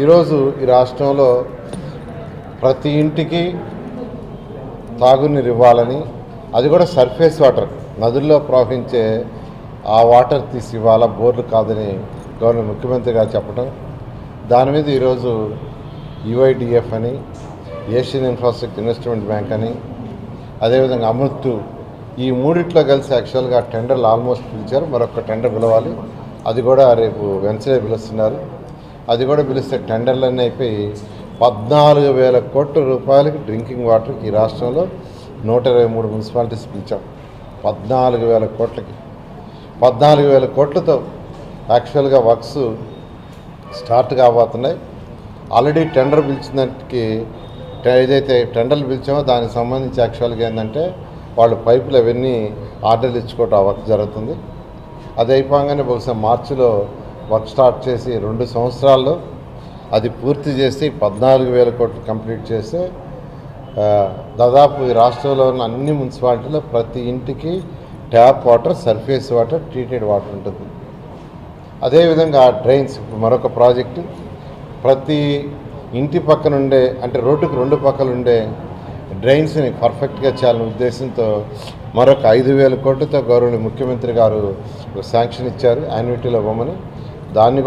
ఈరోజు ఈ రాష్ట్రంలో ప్రతి ఇంటికి తాగునీరు ఇవ్వాలని, అది కూడా సర్ఫేస్ వాటర్, నదుల్లో ప్రవహించే ఆ వాటర్ తీసి ఇవ్వాలా, బోర్లు కాదని గవర్నర్ ముఖ్యమంత్రి గారు చెప్పడం, దాని మీద ఈరోజు యుఐడిఎఫ్ అని, ఏషియన్ ఇన్ఫ్రాస్ట్రక్చర్ ఇన్వెస్ట్మెంట్ బ్యాంక్ అని, అదేవిధంగా అమృత్, ఈ మూడిట్లో కలిసి యాక్చువల్గా టెండర్లు ఆల్మోస్ట్ పిలిచారు. మరొక టెండర్ పిలవాలి, అది కూడా రేపు వెన్స్డే పిలుస్తున్నారు. అది కూడా పిలిస్తే టెండర్లన్నీ అయిపోయి 14,000 కోట్ల రూపాయలకి డ్రింకింగ్ వాటర్కి ఈ రాష్ట్రంలో 123 మున్సిపాలిటీస్ పిలిచాం. 14,000 కోట్లకి, 14,000 కోట్లతో యాక్చువల్గా వర్క్స్ స్టార్ట్ కాబోతున్నాయి. ఆల్రెడీ టెండర్ పిలిచినట్టుకి ఏదైతే టెండర్లు పిలిచామో దానికి సంబంధించి యాక్చువల్గా ఏంటంటే వాళ్ళు పైపులు అవన్నీ ఆర్డర్లు ఇచ్చుకోవటం ఆ వర్క్ జరుగుతుంది. అది అయిపోగానే బహుశా మార్చిలో వర్క్ స్టార్ట్ చేసి 2 సంవత్సరాల్లో అది పూర్తి చేసి 14,000 కోట్లు కంప్లీట్ చేస్తే దాదాపు ఈ రాష్ట్రంలో ఉన్న అన్ని మున్సిపాలిటీలో ప్రతి ఇంటికి tap water, surface water, treated water ఉంటుంది. అదేవిధంగా డ్రైన్స్, మరొక ప్రాజెక్టు, ప్రతి ఇంటి పక్కన ఉండే, అంటే రోడ్డుకు 2 పక్కలు ఉండే డ్రైన్స్ని పర్ఫెక్ట్గా చేయాలనే ఉద్దేశంతో మరొక 5,000 కోట్లతో గౌరవనీయ ముఖ్యమంత్రి గారు శాంక్షన్ ఇచ్చారు యాన్యుటీలో ఇవ్వమని. దాన్ని